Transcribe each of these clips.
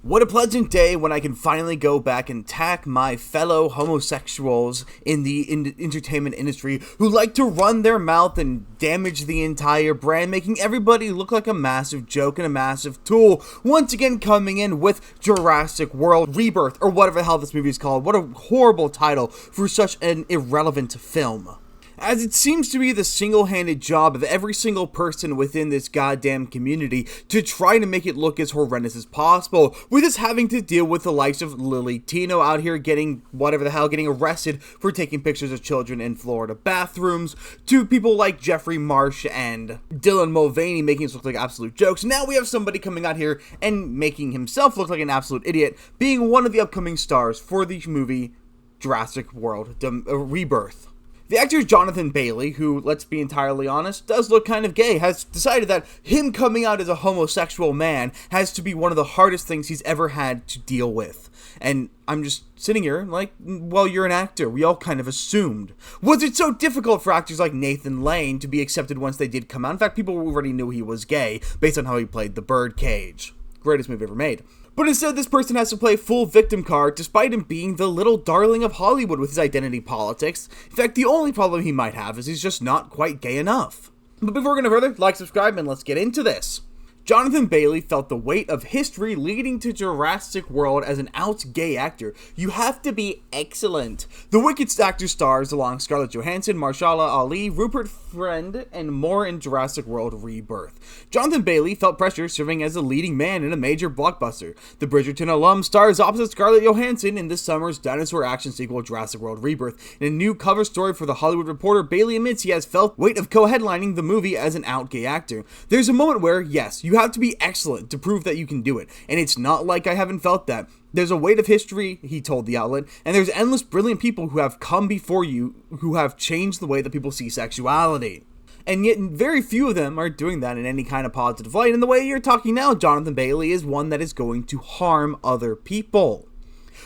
What a pleasant day when I can finally go back and attack my fellow homosexuals in the entertainment industry who like to run their mouth and damage the entire brand, making everybody look like a massive joke and a massive tool. Once again coming in with Jurassic World Rebirth, or whatever the hell this movie is called. What a horrible title for such an irrelevant film. As it seems to be the single-handed job of every single person within this goddamn community to try to make it look as horrendous as possible, with us having to deal with the likes of Lily Tino out here getting arrested for taking pictures of children in Florida bathrooms, to people like Jeffrey Marsh and Dylan Mulvaney making us look like absolute jokes. Now we have somebody coming out here and making himself look like an absolute idiot, being one of the upcoming stars for the movie Jurassic World Rebirth. The actor Johnathan Bailey, who, let's be entirely honest, does look kind of gay, has decided that him coming out as a homosexual man has to be one of the hardest things he's ever had to deal with. And I'm just sitting here like, well, you're an actor. We all kind of assumed. Was it so difficult for actors like Nathan Lane to be accepted once they did come out? In fact, people already knew he was gay based on how he played the Birdcage. Greatest movie ever made. But instead, this person has to play full victim card despite him being the little darling of Hollywood with his identity politics. In fact, the only problem he might have is he's just not quite gay enough. But before we go further, like, subscribe, and let's get into this. Johnathan Bailey felt the weight of history leading to Jurassic World as an out gay actor. You have to be excellent. The Wicked actor stars along Scarlett Johansson, Mahershala Ali, Rupert Friend, and more in Jurassic World Rebirth. Johnathan Bailey felt pressure serving as a leading man in a major blockbuster. The Bridgeton alum stars opposite Scarlett Johansson in this summer's dinosaur action sequel Jurassic World Rebirth. In a new cover story for The Hollywood Reporter, Bailey admits he has felt weight of co-headlining the movie as an out gay actor. There's a moment where, yes, you have to be excellent to prove that you can do it, and it's not like I haven't felt that. There's a weight of history, he told the outlet, and there's endless brilliant people who have come before you who have changed the way that people see sexuality. And yet very few of them are doing that in any kind of positive light, and the way you're talking now, Johnathan Bailey, is one that is going to harm other people.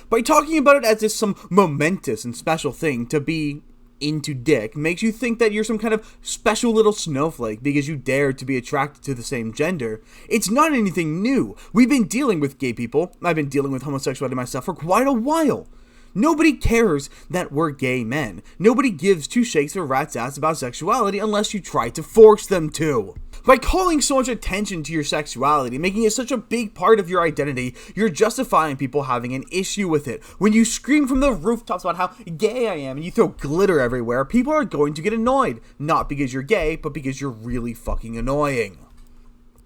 By talking about it as if some momentous and special thing to be into dick makes you think that you're some kind of special little snowflake because you dared to be attracted to the same gender. It's not anything new. We've been dealing with gay people. I've been dealing with homosexuality myself for quite a while. Nobody cares that we're gay men. Nobody gives two shakes of a rat's ass about sexuality unless you try to force them to. By calling so much attention to your sexuality, making it such a big part of your identity, you're justifying people having an issue with it. When you scream from the rooftops about how gay I am and you throw glitter everywhere, people are going to get annoyed. Not because you're gay, but because you're really fucking annoying.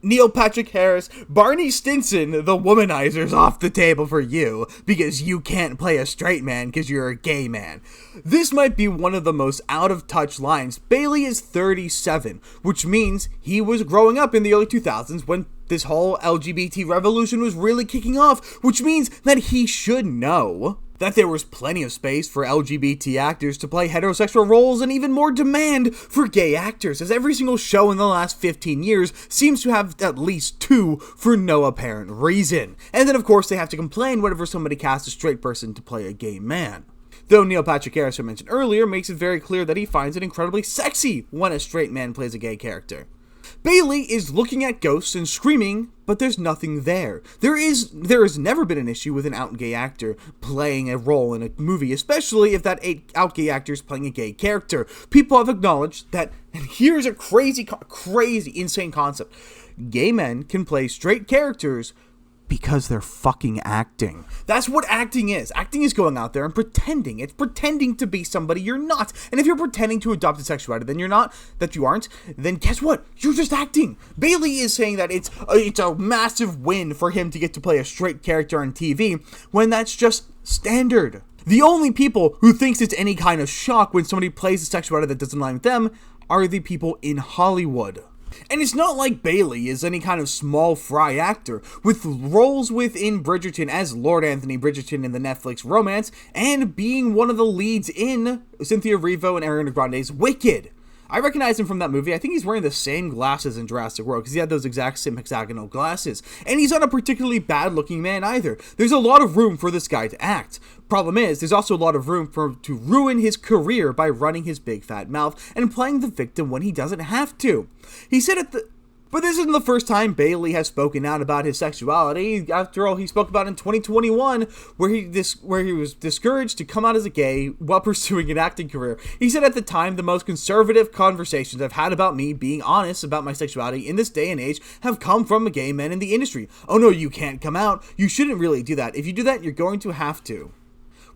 Neil Patrick Harris, Barney Stinson, the womanizer's off the table for you because you can't play a straight man because you're a gay man. This might be one of the most out-of-touch lines. Bailey is 37, which means he was growing up in the early 2000s when this whole LGBT revolution was really kicking off, which means that he should know that there was plenty of space for LGBT actors to play heterosexual roles and even more demand for gay actors, as every single show in the last 15 years seems to have at least two for no apparent reason. And then of course they have to complain whenever somebody casts a straight person to play a gay man. Though Neil Patrick Harris, who I mentioned earlier, makes it very clear that he finds it incredibly sexy when a straight man plays a gay character. Bailey is looking at ghosts and screaming, but there's nothing there. There has never been an issue with an out gay actor playing a role in a movie, especially if that out gay actor is playing a gay character. People have acknowledged that, and here's a crazy, insane concept. Gay men can play straight characters because they're fucking acting. That's what acting is. Acting is going out there and pretending. It's pretending to be somebody you're not. And if you're pretending to adopt a sexuality then you're not, that you aren't, then guess what? You're just acting. Bailey is saying that it's a massive win for him to get to play a straight character on TV when that's just standard. The only people who thinks it's any kind of shock when somebody plays a sexuality that doesn't align with them are the people in Hollywood. And it's not like Bailey is any kind of small fry actor, with roles within Bridgerton as Lord Anthony Bridgerton in the Netflix romance, and being one of the leads in Cynthia Erivo and Ariana Grande's Wicked. I recognize him from that movie. I think he's wearing the same glasses in Jurassic World, because he had those exact same hexagonal glasses. And he's not a particularly bad-looking man either. There's a lot of room for this guy to act. Problem is, there's also a lot of room for him to ruin his career by running his big fat mouth and playing the victim when he doesn't have to. He said at the But this isn't the first time Bailey has spoken out about his sexuality. After all, he spoke about in 2021, where he was discouraged to come out as a gay while pursuing an acting career. He said at the time, the most conservative conversations I've had about me being honest about my sexuality in this day and age have come from gay men in the industry. Oh no, you can't come out. You shouldn't really do that. If you do that, you're going to have to.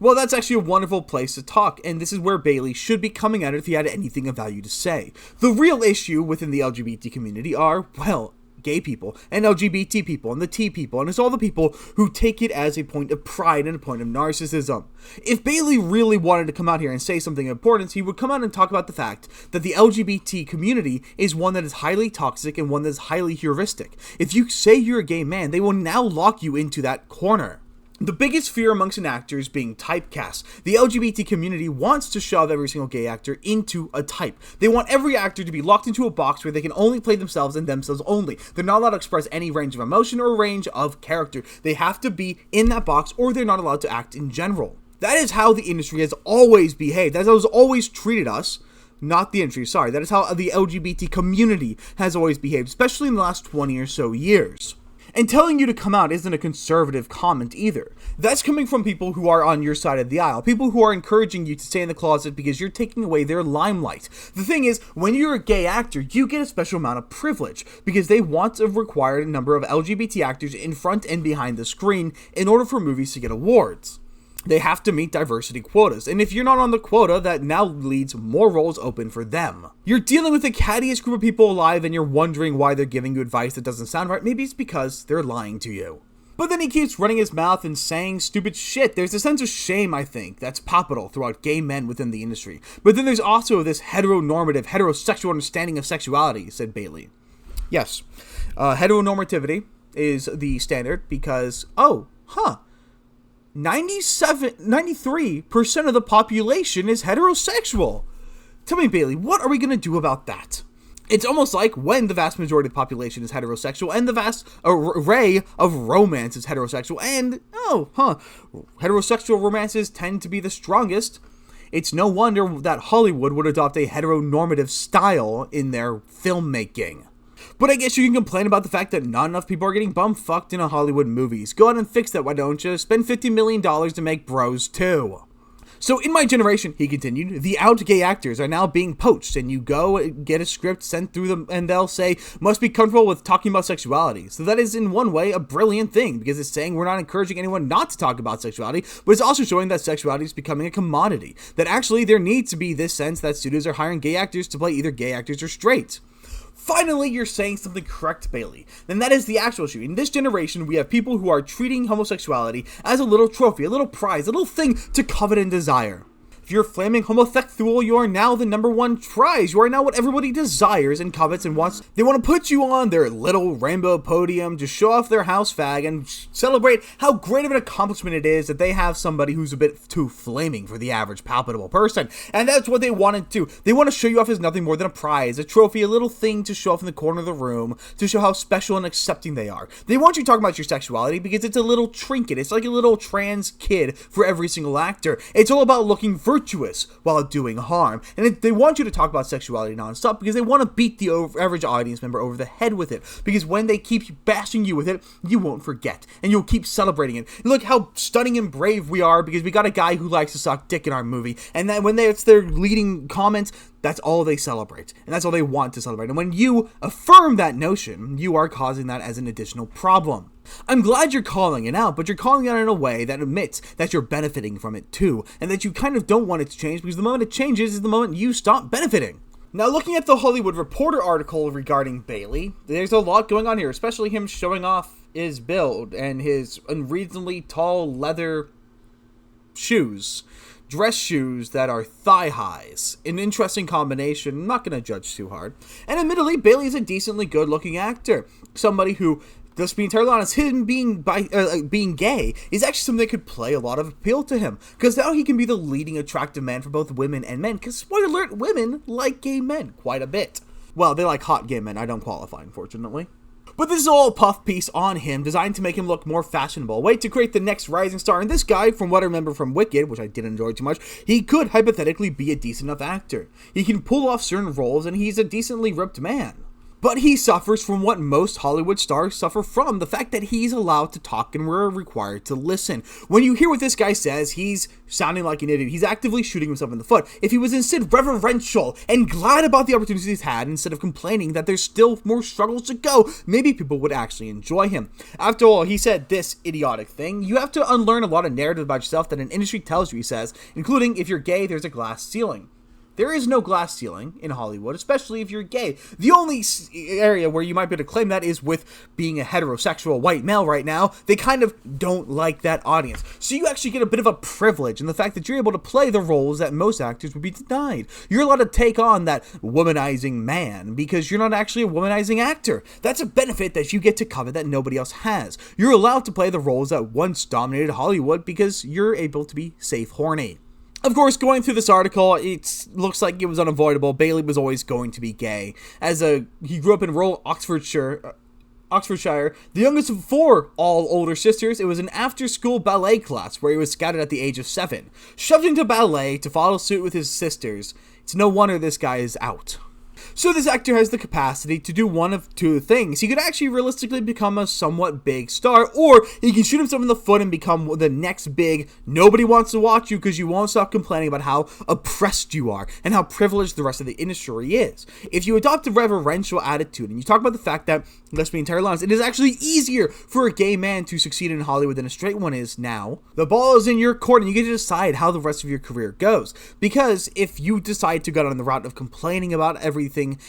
Well, that's actually a wonderful place to talk, and this is where Bailey should be coming at it if he had anything of value to say. The real issue within the LGBT community are, well, gay people, and LGBT people, and the T people, and it's all the people who take it as a point of pride and a point of narcissism. If Bailey really wanted to come out here and say something of importance, he would come out and talk about the fact that the LGBT community is one that is highly toxic and one that is highly heuristic. If you say you're a gay man, they will now lock you into that corner. The biggest fear amongst an actor is being typecast. The LGBT community wants to shove every single gay actor into a type. They want every actor to be locked into a box where they can only play themselves and themselves only. They're not allowed to express any range of emotion or range of character. They have to be in that box or they're not allowed to act in general. That is how the industry has always behaved. That's how it's always treated us. Not the industry, sorry. That is how the LGBT community has always behaved, especially in the last 20 or so years. And telling you to come out isn't a conservative comment either. That's coming from people who are on your side of the aisle. People who are encouraging you to stay in the closet because you're taking away their limelight. The thing is, when you're a gay actor, you get a special amount of privilege because they want a required number of LGBT actors in front and behind the screen in order for movies to get awards. They have to meet diversity quotas, and if you're not on the quota, that now leaves more roles open for them. You're dealing with the cattiest group of people alive and you're wondering why they're giving you advice that doesn't sound right. Maybe it's because they're lying to you. But then he keeps running his mouth and saying stupid shit. There's a sense of shame, I think, that's palpable throughout gay men within the industry. But then there's also this heteronormative, heterosexual understanding of sexuality, said Bailey. Yes, heteronormativity is the standard because, 93% of the population is heterosexual. Tell me, Bailey, what are we going to do about that? It's almost like when the vast majority of the population is heterosexual and the vast array of romance is heterosexual and, heterosexual romances tend to be the strongest. It's no wonder that Hollywood would adopt a heteronormative style in their filmmaking. But I guess you can complain about the fact that not enough people are getting bum-fucked in Hollywood movies. Go out and fix that, why don't you? Spend $50 million to make Bros 2. So in my generation, he continued, the out gay actors are now being poached, and you go get a script sent through them, and they'll say, must be comfortable with talking about sexuality. So that is in one way a brilliant thing, because it's saying we're not encouraging anyone not to talk about sexuality, but it's also showing that sexuality is becoming a commodity. That actually there needs to be this sense that studios are hiring gay actors to play either gay actors or straight. Finally, you're saying something correct, Bailey. And that is the actual issue. In this generation, we have people who are treating homosexuality as a little trophy, a little prize, a little thing to covet and desire. If you're flaming homosexual, you are now the number one prize. You are now what everybody desires and covets and wants. They want to put you on their little rainbow podium to show off their house fag and celebrate how great of an accomplishment it is that they have somebody who's a bit too flaming for the average palpable person. And that's what they want to do. They want to show you off as nothing more than a prize, a trophy, a little thing to show off in the corner of the room to show how special and accepting they are. They want you talking about your sexuality because it's a little trinket. It's like a little trans kid for every single actor. It's all about looking virtuous while doing harm. And they want you to talk about sexuality nonstop because they want to beat the average audience member over the head with it. Because when they keep bashing you with it, you won't forget. And you'll keep celebrating it. And look how stunning and brave we are because we got a guy who likes to suck dick in our movie. And then when it's their leading comments, that's all they celebrate. And that's all they want to celebrate. And when you affirm that notion, you are causing that as an additional problem. I'm glad you're calling it out, but you're calling it out in a way that admits that you're benefiting from it too, and that you kind of don't want it to change because the moment it changes is the moment you stop benefiting. Now, looking at the Hollywood Reporter article regarding Bailey, there's a lot going on here, especially him showing off his build and his unreasonably tall leather shoes. Dress shoes that are thigh highs. An interesting combination. I'm not going to judge too hard. And admittedly, Bailey is a decently good looking actor. Somebody who, let's be entirely honest, him being gay is actually something that could play a lot of appeal to him. Because now he can be the leading attractive man for both women and men. Because, spoiler alert, women like gay men quite a bit. Well, they like hot gay men. I don't qualify, unfortunately. But this is all a puff piece on him, designed to make him look more fashionable. A way to create the next rising star. And this guy, from what I remember from Wicked, which I didn't enjoy too much, he could hypothetically be a decent enough actor. He can pull off certain roles, and he's a decently ripped man. But he suffers from what most Hollywood stars suffer from, the fact that he's allowed to talk and we're required to listen. When you hear what this guy says, he's sounding like an idiot. He's actively shooting himself in the foot. If he was instead reverential and glad about the opportunities he's had, instead of complaining that there's still more struggles to go, maybe people would actually enjoy him. After all, he said this idiotic thing: you have to unlearn a lot of narrative about yourself that an industry tells you, he says, including if you're gay, there's a glass ceiling. There is no glass ceiling in Hollywood, especially if you're gay. The only area where you might be able to claim that is with being a heterosexual white male right now. They kind of don't like that audience. So you actually get a bit of a privilege in the fact that you're able to play the roles that most actors would be denied. You're allowed to take on that womanizing man because you're not actually a womanizing actor. That's a benefit that you get to cover that nobody else has. You're allowed to play the roles that once dominated Hollywood because you're able to be safe horny. Of course, going through this article, it looks like it was unavoidable. Bailey was always going to be gay. He grew up in rural Oxfordshire, the youngest of 4 all older sisters. It was an after-school ballet class where he was scouted at the age of 7. Shoved into ballet to follow suit with his sisters. It's no wonder this guy is out. So this actor has the capacity to do one of 2 things. He could actually realistically become a somewhat big star, or he can shoot himself in the foot and become the next big, nobody wants to watch you because you won't stop complaining about how oppressed you are and how privileged the rest of the industry is. If you adopt a reverential attitude and you talk about the fact that, let's be entirely honest, it is actually easier for a gay man to succeed in Hollywood than a straight one is now, the ball is in your court and you get to decide how the rest of your career goes. Because if you decide to go down the route of complaining about everything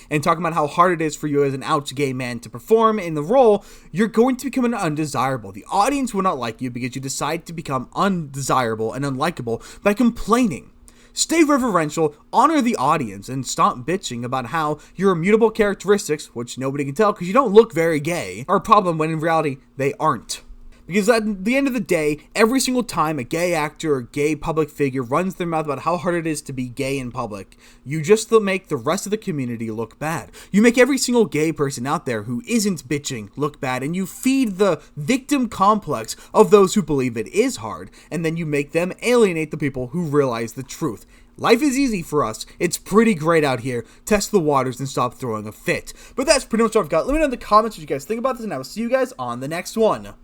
and talking about how hard it is for you as an out gay man to perform in the role, you're going to become an undesirable. The audience will not like you because you decide to become undesirable and unlikable by complaining. Stay reverential, honor the audience, and stop bitching about how your immutable characteristics, which nobody can tell because you don't look very gay, are a problem when in reality they aren't. Because at the end of the day, every single time a gay actor or gay public figure runs their mouth about how hard it is to be gay in public, you just make the rest of the community look bad. You make every single gay person out there who isn't bitching look bad, and you feed the victim complex of those who believe it is hard, and then you make them alienate the people who realize the truth. Life is easy for us. It's pretty great out here. Test the waters and stop throwing a fit. But that's pretty much all I've got. Let me know in the comments what you guys think about this, and I will see you guys on the next one.